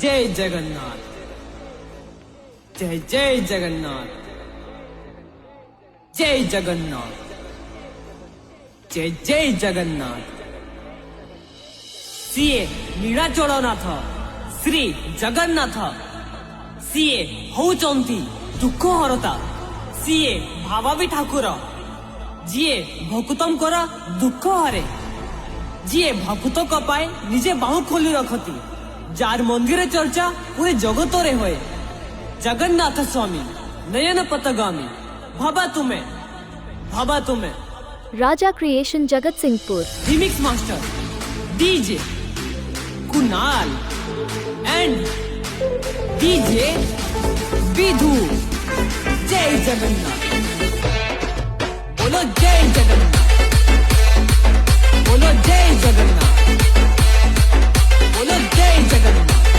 जय जगन्नाथ, जय जय जगन्नाथ, जय जगन्नाथ, जय जय जगन्नाथ। सीए नीଳାଚଳନାଥ ଶ୍ରୀ ଜଗନ୍ନାଥ, ସିଏ ହଉଛନ୍ତି ଦୁଃଖ ହରତା, ସିଏ ଭାବାବି ଠାକୁର, ଯିଏ ଭକ୍ତଙ୍କର ଦୁଃଖ ହରେ, ଯିଏ ଭକ୍ତଙ୍କ ପାଇଁ ନିଜେ ବାହୁ ଖୋଲି ରଖନ୍ତି, ଯାର ମନ୍ଦିର ଚର୍ଚ୍ଚା ପୁଣି ଜଗତରେ ହୁଏ। ଜଗନ୍ନାଥ ସ୍ୱାମୀ ନୟନ ପଥଗାମୀ, ଭାବା ତୁମେ। Raja creation Jagat Singhpur. Remix master DJ Kunal and DJ Vidhu. जय जगन्नाथ, बोलो जय जगन्नाथ, बोलो जय जगन्नाथ, बोलो जय जगन्नाथ।